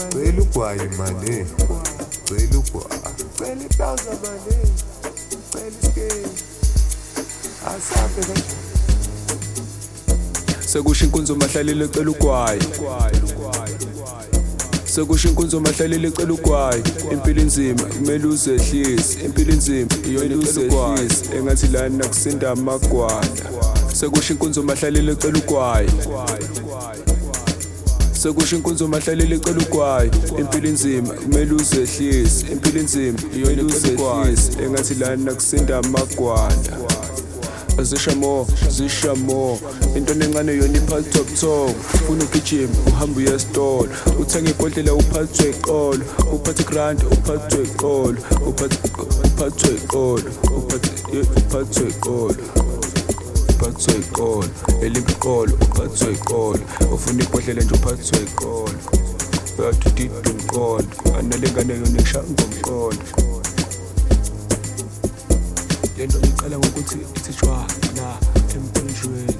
Cela ugwayi mane, cela ugwayi, cela iplauza mane, cela iskate, asambe kanje. Sekusho inkunzi mahlalile cela ugwayi, sekusho inkunzi mahlalile cela ugwayi. Impilo inzima kumele uzehlise, impilo inzima iyona uzehlise, engathi lana nakusinda amagwala. Sekusho inkunzi mahlalile cela ugwayi, sekusho inkunzi mahlalile cela ugwayi. Impilo inzima kumele uzehlise, impilo inzima iyona uzehlise, engathi lana nakusinda amagwala. Zisha more into nencane yona iphathwa buthongo. Ufuna ugijima uhamba uye esitolo, uthenga ibhodlela uphathwe iqolo, uphathe igrandi uphathwe iqolo, uphathwe iqolo, uphathwe iqolo, uphathwe iqolo, elimba iqolo uphathwe iqolo. Ufuna ibhodlela nje uphathwe iqolo, uyathi udida umqondo, analengane yona ishaya ngomqondo. Lento ngiqala ngokuthi ithi jwa la empinjweni.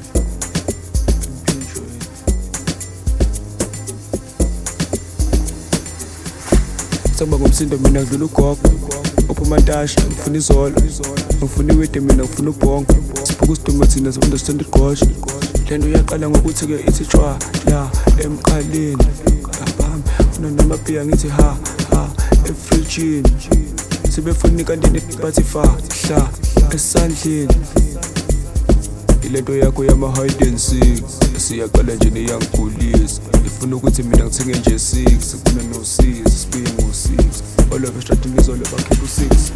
Sekuba ngomsindo mina ngidlula ugogo, uphuma ntasha ngifuna izolo, ngifuna iwede mina ngifuna ubhongo. Sibhuku siduma thina sifunda sithanda igqosha. Lento iyaqala ngokuthi-ke ithi jwa la emqaleni. Ngaphambi funa namabhiya ngithi ha efrijini. Sebefuna ikantini bathi fa hla esandleni. Ilento yakho yama-hide and seek siyaqala nje neyangigulisa. Ifuna ukuthi mina ngithenge nje 6, sifuna no-6 sibuye ngo-6. All of estrating izolo bakhipha u-6.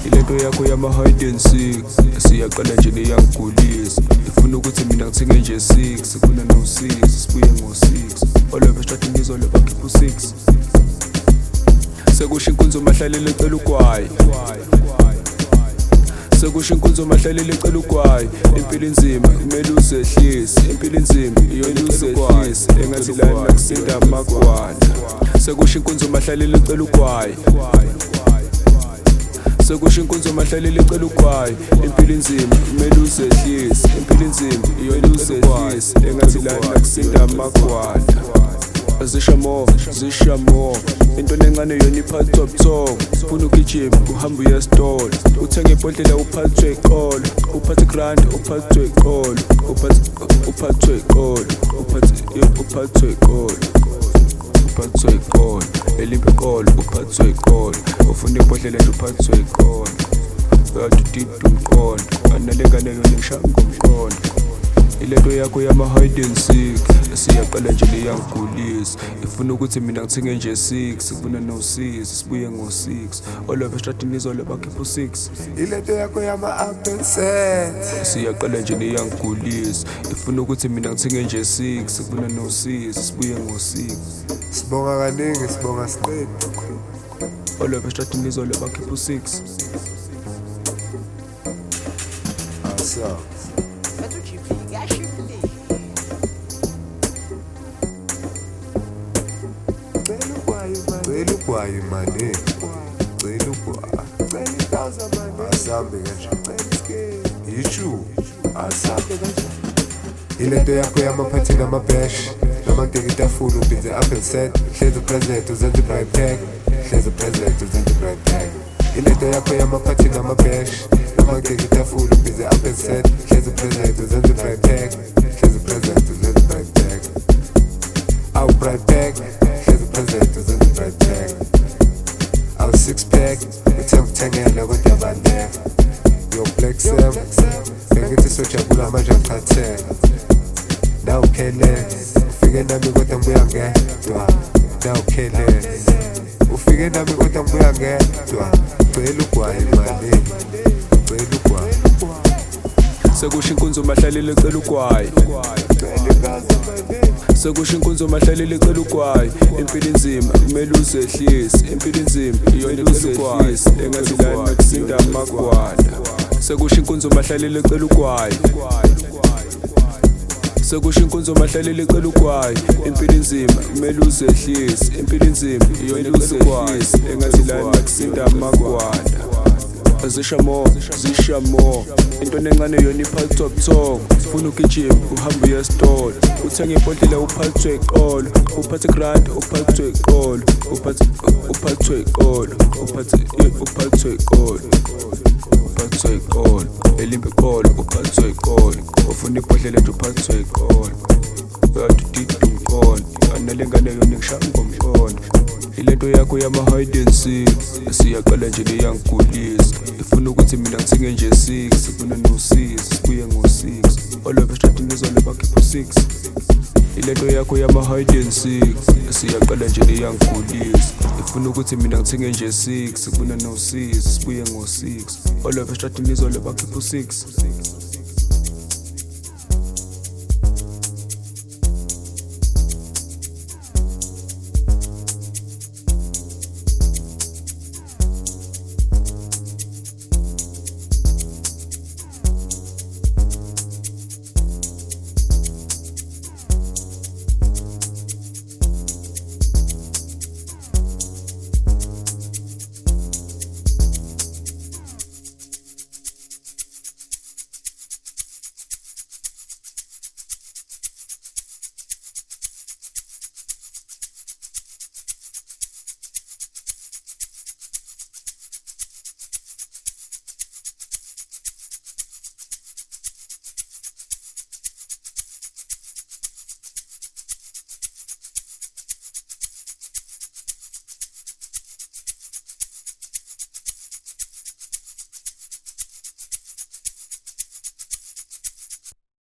Ilento yakho yama-hide and seek siyaqala nje neyangigulisa. Ifuna ukuthi mina ngithenge nje 6, sifuna no-6 sibuye ngo-6. All of estrating izolo bakhipha u-6. Sekusho inkunzi mahlalile cela ugwayi, sekusho inkunzi mahlalile cela ugwayi. Impilo inzima kumele uzehlise, impilo inzima iyona uzehlise, engathi lana nakusinda amagwala. Sekusho inkunzi mahlalile cela ugwayi, sekusho inkunzi mahlalile cela ugwayi. Impilo inzima kumele uzehlise, impilo inzima iyona uzehlise, engathi lana nakusinda amagwala. Zisha more into nencane yona iphathwa buthongo. Ufuna ugijima uhamba uye esitolo, uthenga ibhodlela uphathwe iqolo, uphathe igrandi uphathwe iqolo, uphathwe iqolo, uphathwe iqolo, uphathwe iqolo, elimba iqolo uphathwe iqolo. Ufuna ibhodlela nje uphathwe iqolo, uyathi udida umqondo, analengane yona ishaya ngomqondo. Ilento yakho yama-hide and seek siyaqala nje neyangigulisa. Ifuna ukuthi mina ngithenge nje 6, sifuna no-6 sibuye ngo-6. All of estrating izolo bakhipha u-6. Ilento yakho yama-up and set Siyaqala nje neyangigulisa. Ifuna ukuthi mina ngithenge nje 6, sifuna no-6 sibuye ngo-6. sibonga kaningi, sibonga siqedi. All of estrating izolo bakhipha u-6. So cela ugwayi mane, cela ugwayi, cela iplauza mane, asambe kanje, cela iskate, yishu, asambe kanje. Ilento yakho yamaphathi namabheshi, namantekita itafula ubhize up and set. Hlezi present uzenza i-bright pack, hlezi present uzenza i-bright pack. Ilento yakho yamaphathi namabheshi, namantekita itafula ubhize up and set. Hlezi present uzenza i-bright pack, hlezi present uzenza i-bright pack. Awu bright pack, hlezi present uzenza i-bright pack. Awu 6-pack, uthe ngikuthengele kodwa bandeka. Yo Black Sam, bengithi sojabula manje ngichathenga. Now careless, ufike nami kodwa ngibuya ngedwa. Now careless, ufike nami kodwa ngibuya ngedwa. Cela ugwayi mane, cela ugwayi. Sekusho inkunzi mahlalile cela ugwayi, sekusho inkunzi mahlalile cela ugwayi. Impilo inzima kumele uzehlise, impilo inzima iyona uzehlise, engathi lana nakusinda amagwala. Sekusho inkunzi mahlalile cela ugwayi, sekusho inkunzi mahlalile cela ugwayi. Impilo inzima kumele uzehlise, impilo inzima iyona uzehlise, engathi lana nakusinda amagwala. zisha more intwana encane yona iphathwa buthongo funa ugijima uhambe uye esitolo uthenge ibhodlela uphathwe iqolo uphathe grand uphathwe iqolo uphathwe iqolo uphathwe iqolo elimba iqolo uphathwe iqolo ufuna ibhodlela nje uphathwe iqolo uyadidida umqondo analengane yona ngishaya ngomqondo ilento yakho yama-hide and seek siyaqala nje neyangigulisa ifuna ukuthi mina ngithinge nje 6 sifuna no-6 sibuye ngo-6 olove esitratini lizole bakhipha 6 ilento yakho yama-hide and seek siyaqala nje neyangigulisa ifuna ukuthi mina ngithinge nje 6 sifuna no-6 sibuye ngo-6 olove esitratini lizole bakhipha 6